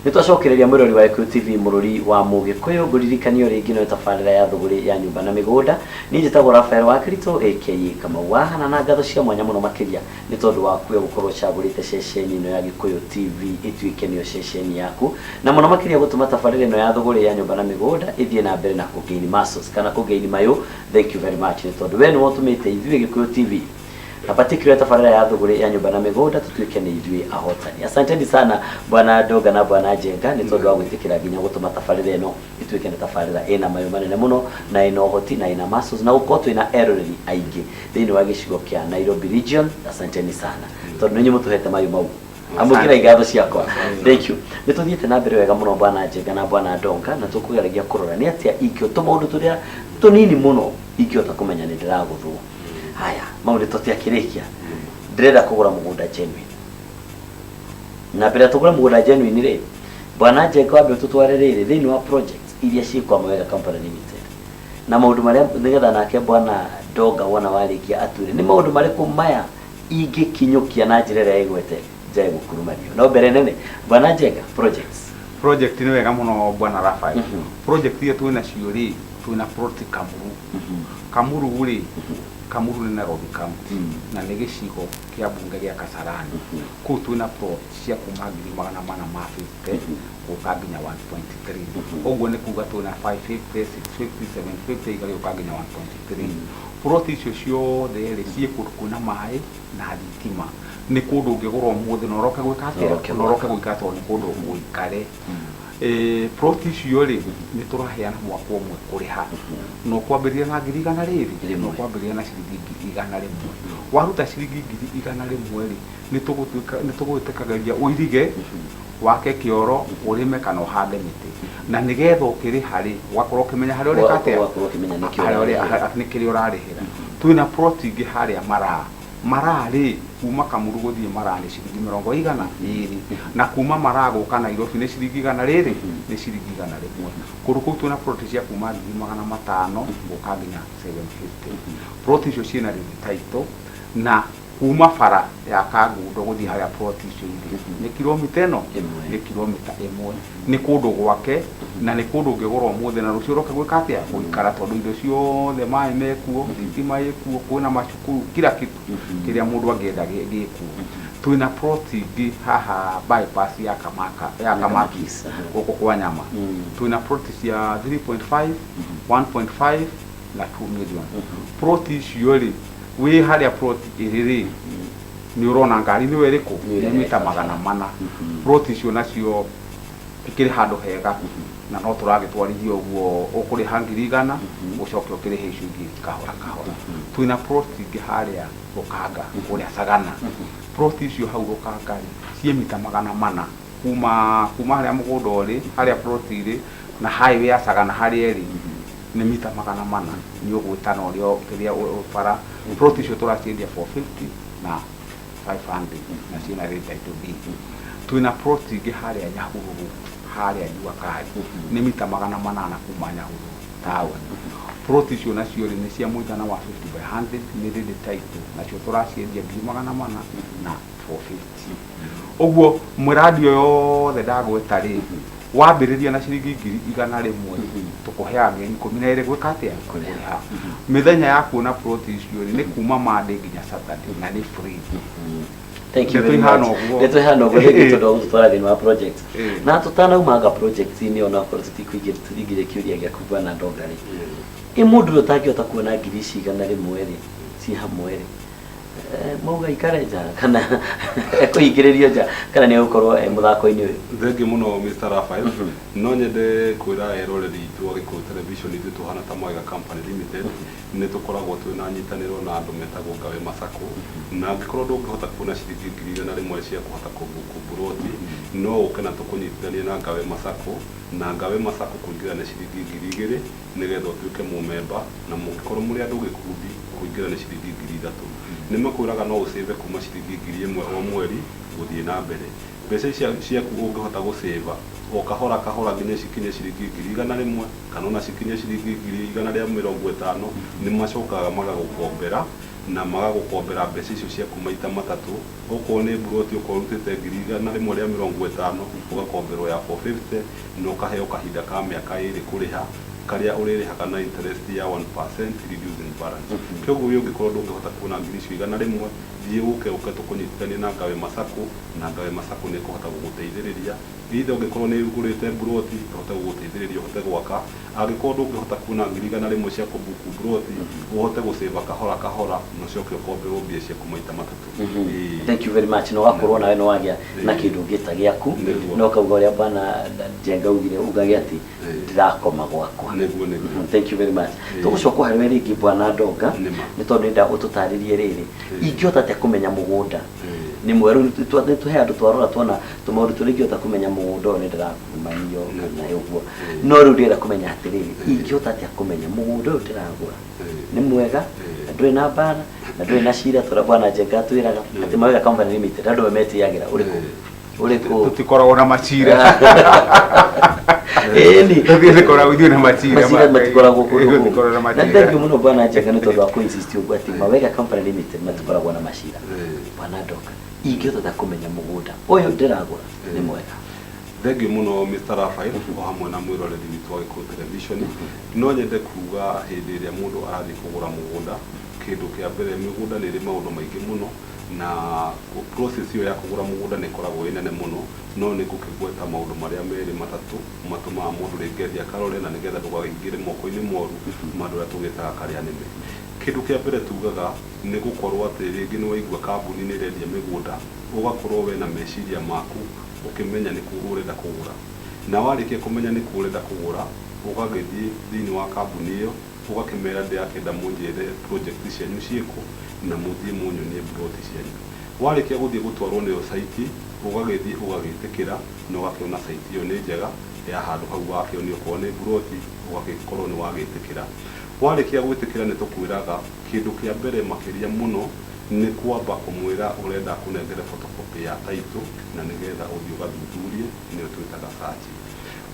Nitwacokereria mwirori wa Gikuyu TV mururi wa Mugikuyu nguririkanio ringi no tabarira ya thuguri ya nyumba na migunda ni njitagwo Rafael wa Kirito aka Kamau wahana na ngatho cia mwanya muno makiria ni tondu wa kuya gukorwo cagurite ceceni ino ya Gikuyu TV ituike nio ceceni yaku na muno makiria gutuma tabarira ino ya thuguri ya nyumba na migunda ithie na mbere na kugain muscles kana kugain mayo. Thank you very much ni tondu we ni wotumite ithie Gikuyu TV na particular tafarira ya thuguri ya nyumba na migunda tutuike ni ithue ahotani. Asanteni sana bwana Doga na bwana Jenga ni tondu wa gwitikira ginya gutuma tafarira ino ituike ni tafarira ina mayo manene muno na ina hoti na ina muscles na ukoto ina eroreri aige thini wa gicigo kia Nairobi region. Asanteni sana tondu ninyi mutuhete mayo mau amugira igatho ciakwa. Thank you. Nituthiete na mbere wega muno bwana Jenga na bwana Donga na tukugeragia kurora ni atia ikio tumaundu turia tunini muno ikio takumenya ni ndiraguthwo. Haya, maundu totia kirikia. Ndirenda kugura mugunda genuine. Na mbere tugura mugunda genuine ri, bwana Jenga wambe tutware riri thini wa projects iria ciikwa Mwega Company Limited. Na maundu maria nigetha nake bwana Donga wona warikia ature ni maundu mariku maya ingikinyukia na njira ria igwete jae gukurumanio. No mbere nene bwana Jenga project ni wega muno bwana Rafael. Project yetu ina ciuri tuna proti Kamuru uri Kamuru ni Nairobi County na nĩ gĩcigo kĩa bunge gĩa Kasarani. Kũu twĩna plot cia kuma 450 gũka nginya 1.3. Ũguo nĩ kuga twĩna 550, 650, 750 igagĩũka nginya 1.3. Plot icio ciothe rĩ ciĩ kũndũ kwĩna maĩ na thitima. Nĩ kũndũ ũngĩgũra ũmũthĩ na ũroke gwĩka atĩa? Na ũroke gwĩka atĩa? Nĩ kũndũ ũikare. Plot icio rĩ nĩ tũraheana mwaka ũmwe kũrĩha. No kwambĩrĩria na ngiri igana rĩrĩ, no kwambĩrĩria na ciringi ngiri igana rĩmwe. Waruta ciringi ngiri igana rĩmwe rĩ nĩ tũgũĩtĩkagĩria ũirige wake kĩoro ũrĩme kana ũhande mĩtĩ. Na nĩgetha ũkĩrĩha rĩ ũgakorwo ũkĩmenya harĩa ũrĩka atĩa, harĩa nĩ kĩrĩa ũrarĩhĩra. Twĩna plot ingĩ harĩa Mararĩ kuma Kamuru gũthiĩ Mararĩ nĩ ciringi 120 na kuma Mararĩ gũka Nairobi nĩ ciringi igana rĩrĩ nĩ ciringi igana rĩmwe. Kũndũ kũu twĩna plot cia kuma 500 gũka nginya 750. Plot icio ciĩna rĩrĩ title na kuma bara ya Kangundo gũthiĩ harĩa plot icio irĩ nĩ kilomita ĩno nĩ kilomita 1. Nĩ kũndũ gwake na nĩ kũndũ ũngĩgũra ũmũthĩ na rũciũ ũroke gwĩka atĩa? Gũikara tondũ indo ciothe maĩ mekuo, thitima ĩkuo, kwĩna macukuru, kila kitu kĩrĩa mũndũ angĩenda gĩkuo. Twĩna plot ingĩ haha bypass ya Kamaki gũkũ kwa Nyama. Twĩna plot cia 3.5, 1.5 na 2 million. Plot icio rĩ we harĩa plot ĩrĩ nĩ ũrona ngari nĩ werĩkũ nĩ mita 400. Plot icio nacio ikĩrĩ handũ hega na no tũragĩtwarithia ũguo ũkũrĩha ngiri igana ũcoke ũkĩrĩhe icio ingĩ kahora. Twĩna plot ingĩ harĩa Rũkanga kũrĩa Sagana. Plot icio hau Rũkanga ciĩ mita 400 kuma harĩa mũgũnda ũrĩ harĩa plot irĩ na highway ya Sagana harĩa ĩrĩ nĩ mita 400. Nĩ ũgwĩtana ũrĩa kĩrĩa bara. Plot icio tũraciendia 450 na 500 na ciĩna rate title B. Twĩna plot ingĩ harĩa Nyahururu harĩa Juakari nĩ mita 800 kuma Nyahururu town. Plot icio nacio nĩ cia mũigana wa 50 by 100 nĩ rate title nacio tũraciendia 400 na 450. Ũguo mũradi yothe ndagweta rĩ wambĩrĩria na ciringi ngiri igana rĩmwe tũkũheaga mĩeri 12 gwĩka atĩa? Kũrĩha. Mĩthenya ya kuona plot icio nĩ kuma Monday nginya Saturday na nĩ free. Thank you very much. Nĩtũhana ũguo rĩngĩ tondũ gũtwara thĩinĩ wa project. Na tũtanaumanga project-inĩ ona korwo tũtigire kĩũria gĩaku bwana Donga rĩ. Mũndũ ũtangĩhota kuona ngiri ici igana rĩmwe rĩ ci hamwe rĩ mauga ikare nja kana ekũhingĩrĩrio nja kana nĩ gũkorwo mũthako-inĩ ũyũ. Thengi mũno Mr. Rafael. No nyende kwĩra eroreri itũ a Gikuyu television itũ tũhana ta Mwega Company Limited nĩ tũkoragwo twĩna nyitanĩro na andũ metagwo Ngawe Masako na angĩkorwo ndũngĩhota kuona ciringi ngiri igana rĩmwe cia kũhota kũmburoti no ũke na tũkũnyitithanie na Ngawe Masako na Ngawe Masako kũingĩra na ciringi ngiri 2 nĩgetha ũtuĩke mũmemba na mũngĩkorwo mũrĩ andũ gĩkundi kũingĩra na ciringi ngiri 3. Nĩ makwĩraga no ũsave kuma ciringi ngiri 1 o mweri gũthiĩ na mbere. Mbeca ciaku ũngĩhota gũsave o kahora nginya cikinye ciringi ngiri igana rĩmwe kana ona cikinye ciringi ngiri igana rĩa 50 nĩ macokaga magagũkombera na magagukombera mbeca icio ciaku maita matatũ. Okorwo nĩ mburoti ũkorwo ũrutĩte 150,000 ũgakomberwo ya 450 na ũkaheo kahinda ka mĩaka 2 kũrĩha karia ũrĩrĩhaga na interest ya 1% reducing balance. Kĩoguo ũyũ ũngĩkorwo ndũngĩhota kuona ngiri icio 100 thiĩ ũke tũkũnyitithanie na Ngawe Masako, na Ngawe Masako nĩ ĩkũhota gũgũteithĩrĩria. Either ũngĩkorwo nĩ ũgũrĩte mburoti ũhote gũgũteithĩrĩria ũhote gwaka. Angĩkorwo ndũngĩhota kuona ngiri 100 cia kũbuku mburoti ũhote gũcĩba kahora kahora na ũcoke ũkomberwo mbia ciaku maita matatũ. Thank you very much. No wakorwo nawe no wagĩa na kĩndũ gĩta gĩaku no kauga ũrĩa bwana Njenga ugire ugage ati ndirakoma gwakwa. Thank you very much. Tũgũcoka harĩ rĩngĩ bwana Ndonga nĩ tondũ nĩnda ũtũtarĩrie rĩrĩ ingĩhota atĩa kũmenya mũgũnda nĩ mwerũ tũhe andũ twarora tuona tũmaũndũ tũrĩa ingĩhota kũmenya mũgũnda ũyũ nĩndĩrakumanio na ũguo no rĩu ndĩrenda kũmenya atĩrĩrĩ ingĩhota atĩa kũmenya mũgũnda ũyũ ndĩragũra nĩ mwega na ndũrĩ na mbara na ndũrĩ na cira tũrĩa bwana Njenga twĩraga atĩ Mawega Company Limited andũ metĩagĩra ũrĩkũ tutikoragwo na macira tutikoragwo ithuĩ na macira matikoragwo kũndũ na thengiũ mũno bwana Njenga nĩ tondũ wa kũ-insist ũguo atĩ Mawega Company Limited matikoragwo na macira. Bwana Ndonga ingĩhota kũmenya mũgũnda ũyũ ndĩragũra nĩ mwega. Thengiũ mũno Mr. Raphael o hamwe na mwĩroreri witũ wa Gĩkũyũ Television. No nyende kuga hĩndĩ ĩrĩa mũndũ arathiĩ kũgũra mũgũnda, kĩndũ kĩa mbere mĩgũnda nĩ ĩrĩ maũndũ maingĩ mũno na process ĩyo ya kũgũra mũgũnda nĩ ĩkoragwo ĩ nene mũno, no nĩ ngũkĩgweta maũndũ marĩa merĩ matatũ matũmaga mũndũ rĩngĩ athiĩ akarore na nĩgetha ndũkaingĩre moko-inĩ moru maũndũ ũrĩa tũgĩtaga karĩa nĩme. Kĩndũ kĩa mbere tugaga nĩ gũkorwo atĩ rĩngĩ nĩ waigua kambuni nĩ ĩrendia mĩgũnda ũgakorwo we na meciria maku ũkĩmenya nĩ kũ ũrenda kũgũra, na warĩkia kũmenya nĩ kũ ũrenda kũgũra ũgagĩthiĩ thĩinĩ wa kambuni ĩyo ũgakĩmera ndĩrakĩenda mũnjĩre project cianyu ciĩkũ na mũthiĩ mũnyonie mburoti cianyu. Warĩkia gũthiĩ gũtwarwo nĩyo site ũgagĩthiĩ ũgagĩtĩkĩra na ũgakĩona site ĩyo nĩ njega ya handũ hau wakĩonio okorwo nĩ mburoti ũgagĩkorwo nĩ wagĩtĩkĩra. Warĩkia gwĩtĩkĩra nĩ tũkwĩraga kĩndũ kĩa mbere makĩria mũno nĩ kwamba kũmwĩra ũrenda kũnengere photocopy ya title na nĩgetha ũthiĩ ũgathuthurie nĩyo twĩtaga search.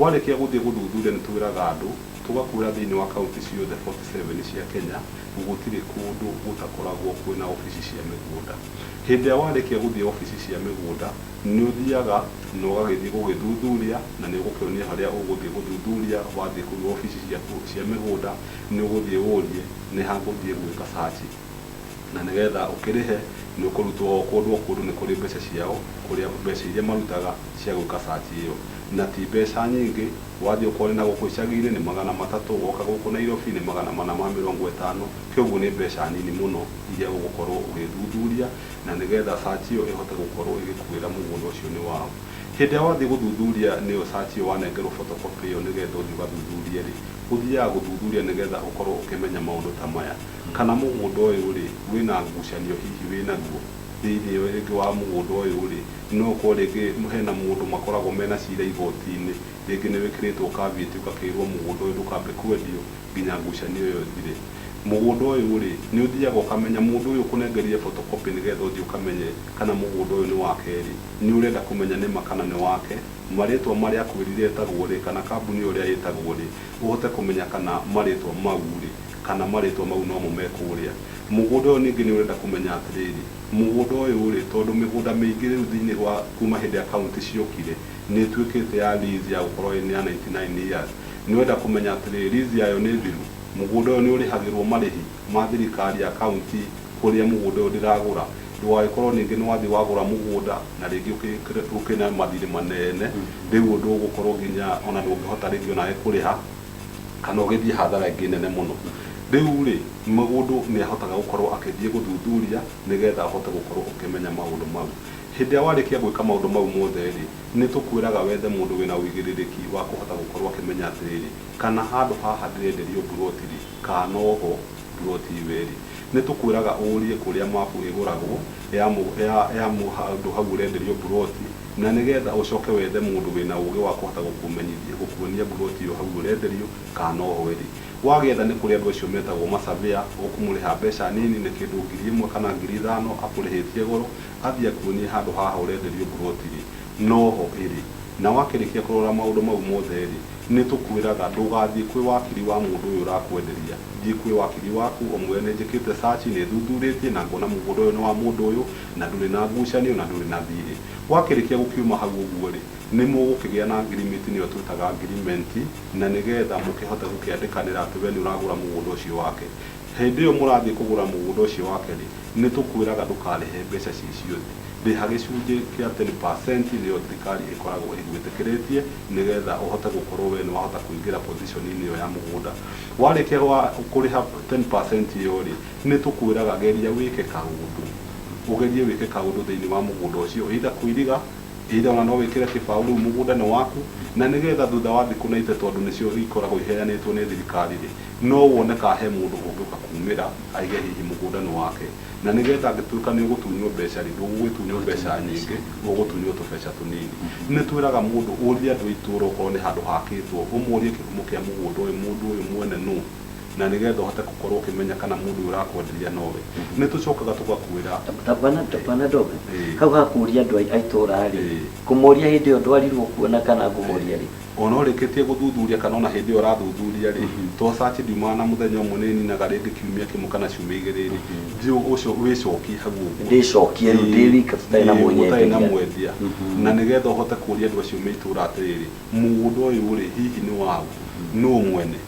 Warĩkia gũthiĩ gũthuthuria nĩ twĩraga andũ tũgakwĩra thĩinĩ wa kaunti ciothe 47 cia Kenya gũtirĩ kũndũ gũtakoragwo kwĩna obici cia mĩgũnda. Hĩndĩ ĩrĩa warĩkia gũthiĩ obici cia mĩgũnda nĩ ũthiaga na ũgagĩthiĩ gũgĩthuthuria na nĩ ũgũkĩonio harĩa ũgũthiĩ gũthuthuria. Wathiĩ kũu obici cia mĩgũnda nĩ ũgũthiĩ ũrie nĩ ha ngũthiĩ gwĩka search na nĩgetha ũkĩrĩhe nĩ ũkũrutwo o kũndũ nĩ kũrĩ mbeca ciao kũrĩa mbeca iria marutaga cia gwĩka search ĩyo na ti mbeca nyingĩ. Wathiĩ ũkorwo na gũkũ icagi-inĩ nĩ 300, woka gũkũ Nairobi nĩ 450. Kĩoguo nĩ mbeca nini mũno iria ũgũkorwo ũgĩthuthuria na nĩgetha search ĩyo ĩhote gũkorwo ĩgĩkuĩra mũgũnda ũcio nĩ wao. Hĩndĩ ĩrĩa wathiĩ gũthuthuria nĩyo search ĩyo wanengerwo photocopy ĩyo nĩgetha ũthiĩ ũgathuthurie rĩ ũthiaga gũthuthuria nĩgetha ũkorwo ũkĩmenya maũndũ ta maya kana mũgũnda ũyũ rĩ wĩna ngucanio hihi wĩnaguo thĩinĩ rĩngĩ wa mũgũnda ũyũ rĩ no ũkorwo rĩngĩ hena mũndũ makoragwo mena cira igoti-inĩ rĩngĩ nĩ wĩkĩrĩtwo kambĩti ũgakĩrwo mũgũnda ũyũ ndũkambe kwendio nginya ngucanio ĩyo thire. Mũgũnda ũyũ rĩ nĩ ũthiaga ũkamenya mũndũ ũyũ ũkũnengeria photocopy nĩgetha ũthiĩ ũkamenye kana mũgũnda ũyũ nĩ wake rĩ nĩ ũrenda kũmenya nĩ ma kana nĩ wake, marĩtwa marĩa akwĩrire etagwo rĩ kana kambuni ũrĩa ĩtagwo rĩ ũhote kũmenya kana marĩtwa mau rĩ kana marĩtwa mau no mo mekũrĩa. Mũgũnda ũyũ ningĩ nĩ ũrenda kũmenya atĩrĩrĩ mũgũnda ũyũ rĩ tondũ mĩgũnda mĩingĩ rĩu thĩinĩ wa kuma hĩndĩ ya kaunti ciokire nĩ ĩtuĩkĩte ya lease ya gũkorwo ya 99 years. Nĩ ũrenda kũmenya atĩrĩrĩ lease yayo nĩ thiru, mũgũnda ũyũ nĩ ũrĩhagĩrwo marĩhi ma thirikari ya kaunti kũrĩa mũgũnda ũyũ ndĩragũra. Ndũgagĩkorwo ningĩ nĩ wathiĩ wagũra mũgũnda na rĩngĩ ũkĩna mathirĩ manene rĩu ũndũ ũgũkorwo nginya ona ndũngĩhota rĩngĩ onawe kũrĩha kana ũgĩthiĩ hathara ĩngĩ nene mũno. Rĩu rĩ mũndũ nĩ ahotaga gũkorwo akĩthiĩ gũthuthuria nĩgetha ahote gũkorwo ũkĩmenya maũndũ mau. Hĩndĩ ĩrĩa warĩkia gwĩka maũndũ mau mothe rĩ nĩ tũkwĩraga wethe mũndũ wĩna ũigĩrĩrĩki wa kũhota gũkorwo akĩmenya atĩrĩrĩ kana handũ haha ndĩrenderio mburoti rĩ kana oho mburoti weri. Nĩ tũkwĩraga ũrie kũrĩa mabu ĩgũragwo ya handũ hau ũrenderio mburoti na nĩgetha ũcoke wethe mũndũ wĩna ũgĩ wa kũhota gũkũmenyithia gũkuonia mburoti ĩyo hau ũrenderio kana oho eri. Wagĩetha nĩ kũrĩ andũ acio metagwo macabĩa ũkũmũrĩha mbeca nini nĩ kĩndũ 1,000 kana 5,000 akũrĩhĩtie goro athiĩ akuonie handũ haha ũrenderio mburoti rĩ noho ĩrĩ. Na wakĩrĩkia kũrora maũndũ mau mothe rĩ nä tå kwä raga ndå gathiä kwä wakiri wa må ndå å yå ũrakwenderia thiä kwä wakiri waku o mwene nä njä kä te nä thundurä tie na ngona må gå ndå å yå nä wa må ndå å yå na ndå rä na ngucanio na ndå rä na thirä wakä rä kia gå kiuma hau å guo rä nä må gå kä gä a na ngirimiti nä yo twä taga ngirimenti na nä getha må kä hote gå kä andä kanä ra atä we nä å ragå ra må gå ndå å cio wake hĩndĩ ĩyo mũrathiĩ kũgũra mũgũnda ũcio wake rĩ nĩ tũkwĩraga ndũkarĩhe mbeca ciothe rĩha gĩcunjĩ kĩa 10% nĩyo thirikari ĩkoragwo ĩgwĩtĩkĩrĩtie nĩgetha ũhote gũkorwo we nĩ wahota kũingĩra position-inĩ ĩyo ya mũgũnda warĩkia kũrĩha 10% ĩyo rĩ nĩ tũkwĩraga geria wĩke kaũndũ ũgerie wĩke kaũndũ thĩinĩ wa mũgũnda ũcio either kũiriga either ona no wĩkĩre kĩbaũ rĩu mũgũnda nĩ waku na nĩgetha thutha wa thikũ na ite tondũ nĩcio ikoragwo iheanĩtwo nĩ thirikari rĩ no wone ka he mũndũ ũngĩũka kumĩra aige hihi mũgũnda nĩ wake na nĩgetha angĩtuĩka nĩ ũgũtunywo mbeca rĩ ndũgũgĩtunywo mbeca nyingĩ ũgũtunywo tũbeca tũnini nĩ twĩraga mũndũ ũrie andũ a itũũra okorwo nĩ handũ hakĩtwo ũmũrie kĩhumo kĩa mũgũnda ũyũ mũndũ ũyũ mwene nũ na nĩgetha ũhote gũkorwo ũkĩmenya kana mũndũ ũyũ ũrakwenderia nowe nĩ tũcokaga tũgakwĩra bana ndobe hau hakũria andũ a itũũra rĩ kũmoria hĩndĩ ĩyo ndwarirwo kuona kana ngũmoria rĩ ona ũrĩkĩtie gũthuthuria kana ona hĩndĩ ĩyo ũrathuthuria rĩ to search ndiumaga na mũthenya ũmwe nĩ ninaga rĩngĩ kiumia kĩmwe kana ciumia igĩrĩ rĩ thiĩ ũcio wĩcokie hau ũguo ndĩcokie rĩu ndĩ wika tũtarĩ na mwendia na nĩgetha ũhote kũria andũ acio me itũũra atĩrĩrĩ mũgũnda ũyũ rĩ hihi nĩ waũ nũ mwene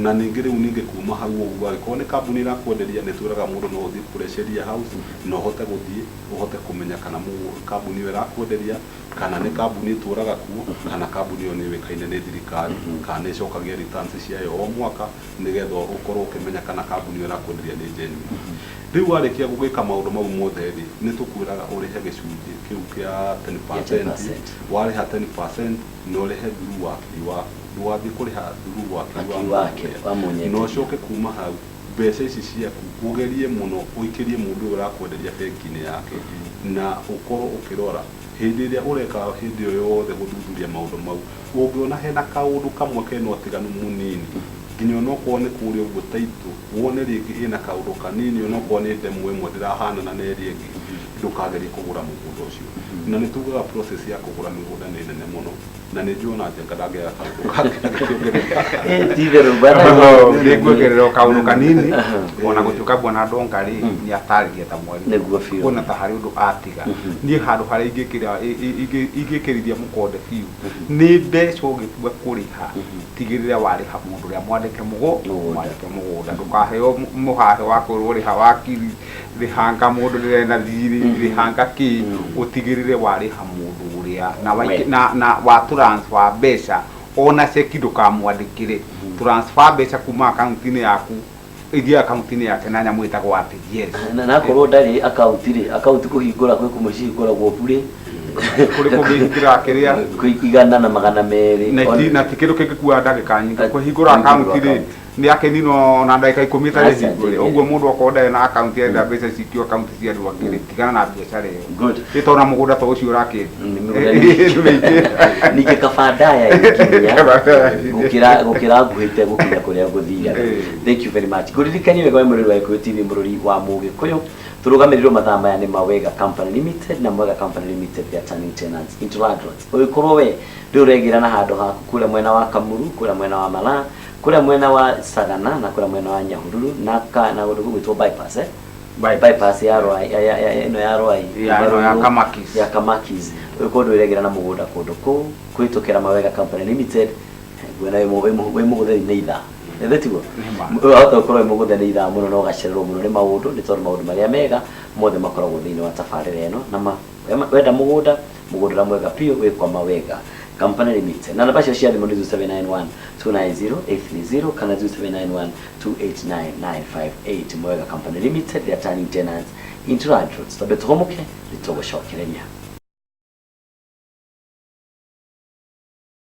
na ningĩ rĩu ningĩ kuma hau ũguo angĩkorwo nĩ kambuni ĩrakwenderia nĩ twĩraga mũndũ no ũthiĩ kũrĩa Sheria House na ũhote gũthiĩ ũhote kũmenya kana kambuni ĩyo ĩrakwenderia kana nĩ kambuni ĩtũũraga kuo kana kambuni ĩyo nĩ yũĩkaine nĩ thirikari kana nĩ ĩcokagia returns ciayo o mwaka nĩgetha ũkorwo ũkĩmenya kana kambuni ĩyo ĩrakwenderia nĩ genuine rĩu warĩkia gũgĩka maũndũ mau mothe rĩ nĩ tũkwĩraga ũrĩhe gĩcunjĩ kĩu kĩa 10% warĩha 10% na ũrĩhe through wakiri waku ndũgathiĩ kũrĩha through wakiri wake na ũcoke kuma hau mbeca ici ciaku ũgerie mũno ũikĩrie mũndũ ũyũ ũrakwenderia bengi-inĩ yake na ũkorwo ũkĩrora hĩndĩ ĩrĩa ũreka hĩndĩ ĩyo yothe gũthuthuria maũndũ mau ũngĩona hena kaũndũ kamwe kena ũtiganu mũnini nginya onokorwo nĩ kũrĩa ũguo taitũ wone rĩngĩ ĩna kaũndũ kanini onokorwo nĩ ndemwa ĩmwe ndĩrahanana na ĩrĩa ĩngĩ ndũkagerie kũgũra mũgũnda ũcio na nĩ tugaga process ya kũgũra mĩgũnda nĩ nene mũno na nĩ njũĩ ona njenga ndangĩaga kaũndũ kangĩ nĩngwongerera kaũndũ kanini ona gũtuĩka Bwana Ndonga rĩ nĩ atarĩria ta mwarimũ kuona ta harĩ ũndũ atiga niĩ handũ harĩa ingĩkĩrithia mũkonde biũ nĩ mbeca ũngĩtua kũrĩha tigĩrĩre warĩha mũndũ ũrĩa mwandĩke mũgũnda ndũkaheo mũhahe wa kwĩrwo rĩha wakiri rĩhanga mũndũ rĩrena thirĩ rĩhanga kĩ ũtigĩrĩre warĩha mũndũ ũrĩa na wa transfer mbeca ona ceki ndũkamwandĩkĩre transfer mbeca kuma akaunti-inĩ yaku ithia akaunti-inĩ yake na nyamũ ĩtagwo atĩ yes na akorwo ndarĩ akaunti rĩ akaunti kũhingũra gwĩ kũmwe cihingũragwo bure kũrĩ kũhingũra kĩrĩa igana na magana merĩ na ti kĩndũ kĩngĩkua ndagĩka nyingĩ kũhingũra akaunti rĩ nĩ akenino na ndagĩka 10 itarĩ hingũre ũguo mũndũ okorwo ndarĩ na akaunti enda mbeca cikio akaunti cia andũ angĩ tigana na biacara ĩyo ĩtona mũgũnda ta ũcio ũrakĩendia ningĩ kabandaya gũkĩra nguhĩte gũkinya kũrĩa ngũthia thank you very much ngũririkanie wega mũrũri wa Gĩkũyũ TV mũrũri wa Mũgĩkũyũ tũrũgamĩrĩirwo mathaa maya nĩ Mawega Company Limited na Mawega Company Limited ya turning tenants into landlords ũgĩkorwo we rĩu ũregĩra na handũ haku kũrĩa mwena wa Kamuru kũrĩa mwena wa Malaa kũrĩa mwena wa Sagana na kũrĩa mwena wa Nyahururu na ũndũ gwĩtwo bypass bypass ya Rwai ĩno ya Rwai ya Kamakis ũgĩkorwo ũregĩra na mũgũnda kũndũ kũu kũhĩtũkĩra Mawega Company Limited gwena wĩ mũgũtheri-inĩ ithaa ethetiguo ũhota gũkorwo wĩ mũgũtheri ithaa mũno na ũgacererwo mũno nĩ maũndũ nĩ tondũ maũndũ marĩa mega mothe makoragwo thĩinĩ wa tabarĩra ĩno na wenda mũgũnda ũrĩa mwega biũ wĩ kwa Mawega Company Limited na namba cio cia thimũ nĩ 0791-290-830 kana 0791-289-958 Mawega Company Limited ya turning tenants into landlords tondũ tũhomoke nĩ tũgũcokereria